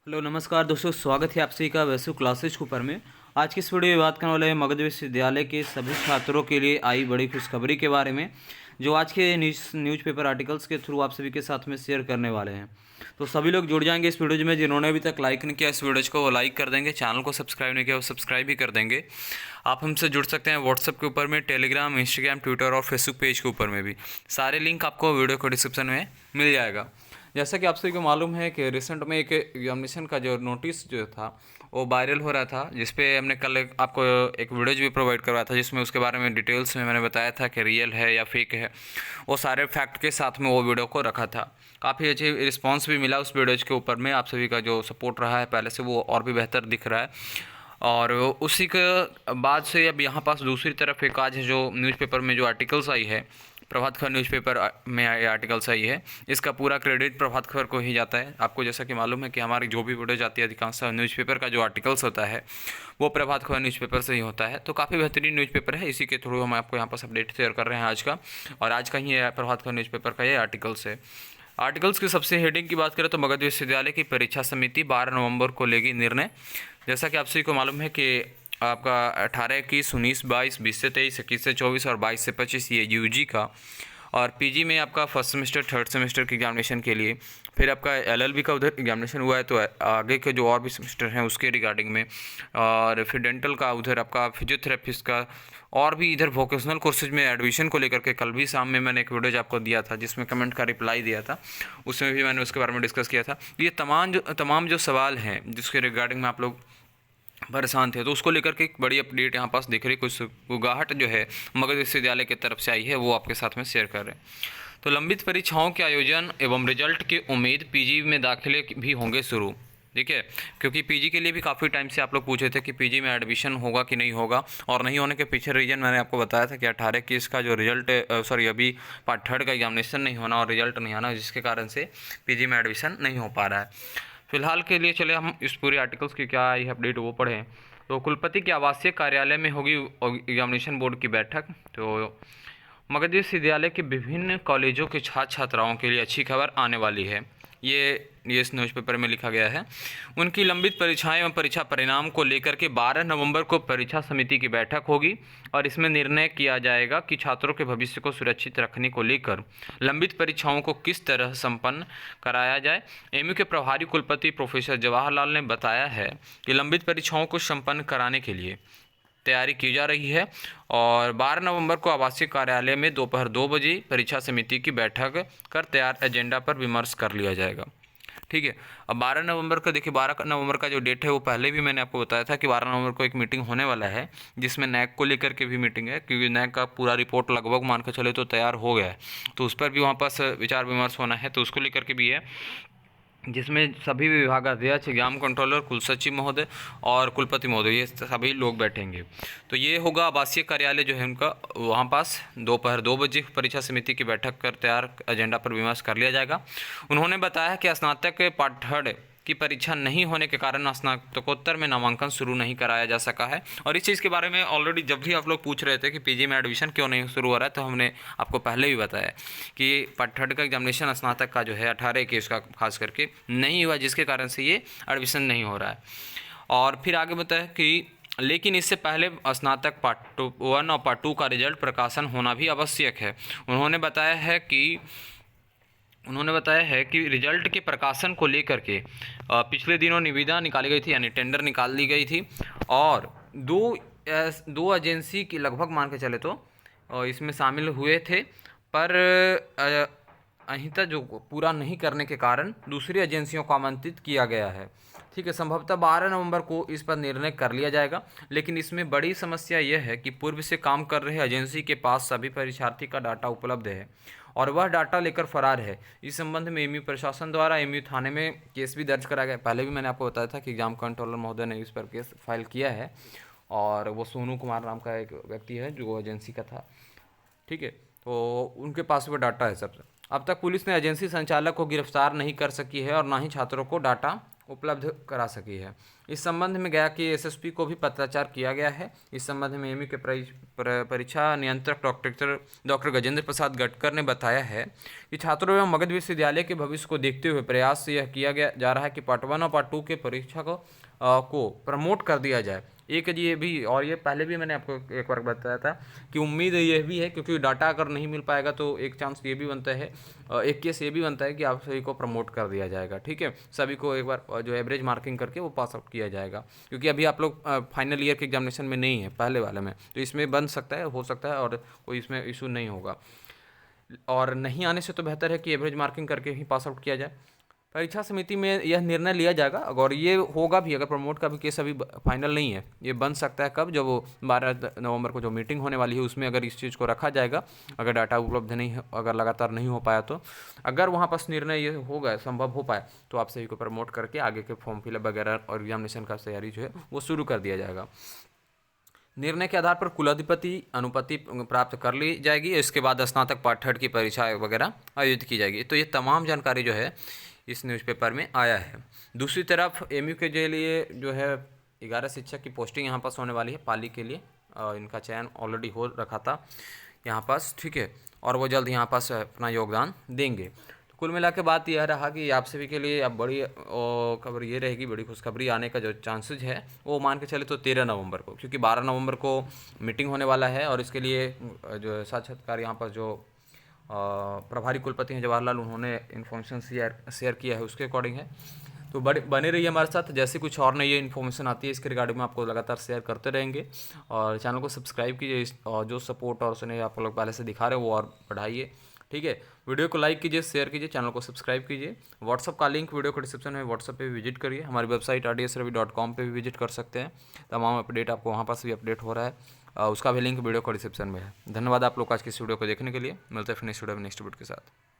Hello नमस्कार दोस्तों, स्वागत है आप सभी का वैसे क्लासेज ऊपर में। आज की इस वीडियो में बात करने वाले हैं मगध विश्वविद्यालय के सभी छात्रों के लिए आई बड़ी खुशखबरी के बारे में, जो आज के न्यूज़पेपर आर्टिकल्स के थ्रू आप सभी के साथ में शेयर करने वाले हैं। तो सभी लोग जुड़ जाएंगे इस वीडियो में। जिन्होंने अभी तक लाइक नहीं किया इस वीडियो को, वो लाइक कर देंगे। चैनल को सब्सक्राइब नहीं किया वो सब्सक्राइब भी कर देंगे। आप हमसे जुड़ सकते हैं व्हाट्सएप के ऊपर में, टेलीग्राम, इंस्टाग्राम, ट्विटर और फेसबुक पेज के ऊपर में भी। सारे लिंक आपको वीडियो को डिस्क्रिप्शन में मिल जाएगा। जैसा कि आप सभी को मालूम है कि रिसेंट में एक एग्जामिनेशन का जो नोटिस जो था वो वायरल हो रहा था, जिस पे हमने कल आपको एक वीडियोज भी प्रोवाइड करवाया था, जिसमें उसके बारे में डिटेल्स में मैंने बताया था कि रियल है या फेक है। वो सारे फैक्ट के साथ में वो वीडियो को रखा था। काफ़ी अच्छी रिस्पांस भी मिला उस वीडियोज के ऊपर में। आप सभी का जो सपोर्ट रहा है पहले से, वो और भी बेहतर दिख रहा है। और उसी के बाद से अब यहाँ पास दूसरी तरफ एक आज जो न्यूज़पेपर में जो आर्टिकल्स आई है, प्रभात खबर न्यूज़पेपर में आर्टिकल्स आई है, इसका पूरा क्रेडिट प्रभात खबर को ही जाता है। आपको जैसा कि मालूम है कि हमारी जो भी वीडियो जाती है अधिकांश न्यूज़पेपर का जो आर्टिकल्स होता है वो प्रभात खबर न्यूज़पेपर से ही होता है। तो काफ़ी बेहतरीन न्यूज़पेपर है, इसी के थ्रू हम आपको यहाँ पर अपडेट शेयर कर रहे हैं आज का। और आज का ही प्रभात खबर न्यूज़पेपर का ये आर्टिकल्स है। आर्टिकल्स की सबसे हेडिंग की बात करें तो मगध विश्वविद्यालय की परीक्षा समिति 12 नवंबर को लेगी निर्णय। जैसा कि आप सभी को मालूम है कि आपका 18, 21, 19, 22, 20 से 23, 21 से 24 और 22 से 25 ये यूजी का, और पीजी में आपका फर्स्ट सेमेस्टर थर्ड सेमेस्टर के एग्जामिनेशन के लिए। फिर आपका एलएलबी का उधर एग्जामिनेशन हुआ है, तो आगे के जो और भी सेमेस्टर हैं उसके रिगार्डिंग में। और फिर डेंटल का उधर आपका फिजियोथेरेपिस्ट का, और भी इधर वोकेशनल कोर्सेज में एडमिशन को लेकर के कल भी शाम में मैंने एक वीडियो आपको दिया था, जिसमें कमेंट का रिप्लाई दिया था। उसमें भी मैंने उसके बारे में डिस्कस किया था। ये तमाम जो सवाल हैं जिसके रिगार्डिंग में आप लोग परेशान थे, तो उसको लेकर के एक बड़ी अपडेट यहाँ पास दिख रही। कुछ गुगाहट जो है मगध विश्वविद्यालय की तरफ से आई है, वो आपके साथ में शेयर कर रहे हैं। तो लंबित परीक्षाओं के आयोजन एवं रिजल्ट की उम्मीद, पीजी में दाखिले भी होंगे शुरू। ठीक है, क्योंकि पीजी के लिए भी काफ़ी टाइम से आप लोग पूछे थे कि पीजी में एडमिशन होगा कि नहीं होगा, और नहीं होने के पीछे रीजन मैंने आपको बताया था कि 18 की इसका जो रिजल्ट अभी पार्ट थर्ड का एग्जामिनेशन नहीं होना और रिजल्ट नहीं आना, जिसके कारण से पीजी में एडमिशन नहीं हो पा रहा है। फिलहाल के लिए चले हम इस पूरे आर्टिकल्स की क्या आई अपडेट वो पढ़ें। तो कुलपति के आवासीय कार्यालय में होगी एग्जामिनेशन बोर्ड की बैठक। तो मगध विश्वविद्यालय के विभिन्न कॉलेजों के छात्र छात्राओं के लिए अच्छी खबर आने वाली है। ये इस न्यूज़पेपर में लिखा गया है। उनकी लंबित परीक्षाएं एवं परीक्षा परिणाम को लेकर के 12 नवंबर को परीक्षा समिति की बैठक होगी, और इसमें निर्णय किया जाएगा कि छात्रों के भविष्य को सुरक्षित रखने को लेकर लंबित परीक्षाओं को किस तरह संपन्न कराया जाए। एमयू के प्रभारी कुलपति प्रोफेसर जवाहरलाल ने बताया है कि लंबित परीक्षाओं को संपन्न कराने के लिए तैयारी की जा रही है, और 12 नवंबर को आवासीय कार्यालय में दोपहर 2 बजे परीक्षा समिति की बैठक कर तैयार एजेंडा पर विमर्श कर लिया जाएगा। ठीक है, अब 12 नवंबर का देखिए, 12 नवंबर का जो डेट है वो पहले भी मैंने आपको बताया था कि 12 नवंबर को एक मीटिंग होने वाला है, जिसमें नैक को लेकर के भी मीटिंग है, क्योंकि नैक का पूरा रिपोर्ट लगभग मान के चले तो तैयार हो गया है। तो उस पर भी वहाँ पास विचार विमर्श होना है, तो उसको लेकर के भी है, जिसमें सभी विभागाध्यक्ष, एग्जाम कंट्रोलर, कुलसचिव महोदय और कुलपति महोदय, ये सभी लोग बैठेंगे। तो ये होगा आवासीय कार्यालय जो है उनका, वहाँ पास दोपहर 2 बजे परीक्षा समिति की बैठक कर तैयार एजेंडा पर विमर्श कर लिया जाएगा। उन्होंने बताया कि स्नातक पार्ट थर्ड की परीक्षा नहीं होने के कारण स्नातकोत्तर में नामांकन शुरू नहीं कराया जा सका है। और इस चीज़ के बारे में ऑलरेडी जब भी आप लोग पूछ रहे थे कि पीजी में एडमिशन क्यों नहीं शुरू हो रहा है, तो हमने आपको पहले भी बताया कि पार्ट थर्ड का एग्जामिनेशन स्नातक का जो है 18 के उसका खास करके नहीं हुआ, जिसके कारण से ये एडमिशन नहीं हो रहा है। और फिर आगे बताया कि लेकिन इससे पहले स्नातक पार्ट 1 और पार्ट 2 का रिजल्ट प्रकाशन होना भी आवश्यक है। उन्होंने बताया है कि रिजल्ट के प्रकाशन को लेकर के पिछले दिनों निविदा निकाली गई थी, यानी टेंडर निकाल ली गई थी, और दो एजेंसी की लगभग मान के चले तो इसमें शामिल हुए थे, पर अहिंता जो पूरा नहीं करने के कारण दूसरी एजेंसियों को आमंत्रित किया गया है। ठीक है, संभवतः 12 नवंबर को इस पर निर्णय कर लिया जाएगा। लेकिन इसमें बड़ी समस्या यह है कि पूर्व से काम कर रहे एजेंसी के पास सभी परीक्षार्थी का डाटा उपलब्ध है, और वह डाटा लेकर फरार है। इस संबंध में एमयू प्रशासन द्वारा एमयू थाने में केस भी दर्ज कराया गया। पहले भी मैंने आपको बताया था कि एग्जाम कंट्रोलर महोदय ने इस पर केस फाइल किया है, और वो सोनू कुमार नाम का एक व्यक्ति है जो एजेंसी का था। ठीक है, तो उनके पास वो डाटा है सबसे। अब तक पुलिस ने एजेंसी संचालक को गिरफ्तार नहीं कर सकी है, और ना ही छात्रों को डाटा उपलब्ध करा सकी है। इस संबंध में गया कि एसएसपी को भी पत्राचार किया गया है। इस संबंध में एमयू के परीक्षा नियंत्रक डॉक्टर गजेंद्र प्रसाद गटकर ने बताया है कि छात्रों एवं मगध विश्वविद्यालय के भविष्य को देखते हुए प्रयास यह किया गया जा रहा है कि पार्ट 1 और पार्ट 2 के परीक्षा को प्रमोट कर दिया जाए। एक ये भी, और ये पहले भी मैंने आपको एक बार बताया था कि उम्मीद ये भी है, क्योंकि डाटा अगर नहीं मिल पाएगा तो एक चांस ये भी बनता है, एक केस ये भी बनता है कि आप सभी को प्रमोट कर दिया जाएगा। ठीक है, सभी को एक बार जो एवरेज मार्किंग करके वो पास आउट किया जाएगा, क्योंकि अभी आप लोग फाइनल ईयर के एग्जामिनेशन में नहीं है, पहले वाले में, तो इसमें बन सकता है, हो सकता है, और कोई इसमें इशू नहीं होगा। और नहीं आने से तो बेहतर है कि एवरेज मार्किंग करके ही पास आउट किया जाए। परीक्षा समिति में यह निर्णय लिया जाएगा, और ये होगा भी, अगर प्रमोट का भी केस अभी फाइनल नहीं है, ये बन सकता है कब, जब वो 12 नवंबर को जो मीटिंग होने वाली है उसमें अगर इस चीज़ को रखा जाएगा, अगर डाटा उपलब्ध नहीं, अगर लगातार नहीं हो पाया तो अगर वहाँ पास निर्णय ये होगा, संभव हो पाए, तो आप सभी को प्रमोट करके आगे के फॉर्म फिलअप वगैरह और एग्जामिनेशन का तैयारी जो है वो शुरू कर दिया जाएगा। निर्णय के आधार पर कुलाधिपति अनुपति प्राप्त कर ली जाएगी। इसके बाद स्नातक पार्ट 3 की परीक्षा वगैरह आयोजित की जाएगी। तो ये तमाम जानकारी जो है इस न्यूज़पेपर में आया है। दूसरी तरफ एमयू के लिए जो है 11 शिक्षक की पोस्टिंग यहाँ पास होने वाली है पाली के लिए। इनका चयन ऑलरेडी हो रखा था यहाँ पास, ठीक है, और वो जल्द यहाँ पास अपना योगदान देंगे। तो कुल मिला के बात यह रहा कि आप सभी के लिए अब बड़ी खबर ये रहेगी, बड़ी खुशखबरी आने का जो चांसेज है वो मान के चले तो 13 नवंबर को, क्योंकि 12 नवंबर को मीटिंग होने वाला है, और इसके लिए जो साक्षात्कार यहाँ पर जो प्रभारी कुलपति हैं जवाहरलाल, उन्होंने इन्फॉर्मेशन शेयर किया है, उसके अकॉर्डिंग है। तो बने रहिए हमारे साथ, जैसे कुछ और नई इन्फॉर्मेशन आती है इसके रिगार्डिंग में आपको लगातार शेयर करते रहेंगे। और चैनल को सब्सक्राइब कीजिए, और जो सपोर्ट और स्नेह आप लोग पहले से दिखा रहे हो वो और बढ़ाइए। ठीक है, वीडियो को लाइक कीजिए, शेयर कीजिए, चैनल को सब्सक्राइब कीजिए। व्हाट्सअप का लिंक वीडियो को डिस्क्रिप्शन में, व्हाट्सअप पे भी विजिट करिए। हमारी वेबसाइट rdsravi.com पे भी विजिट कर सकते हैं, तमाम अपडेट आपको वहाँ पास भी अपडेट हो रहा है, उसका भी लिंक वीडियो को डिस्क्रिप्शन में है। धन्यवाद आप लोग आज की इस वीडियो को देखने के लिए। मिलते हैं फिर नेक्स्ट वीडियो में नेक्स्ट वीडियो के साथ।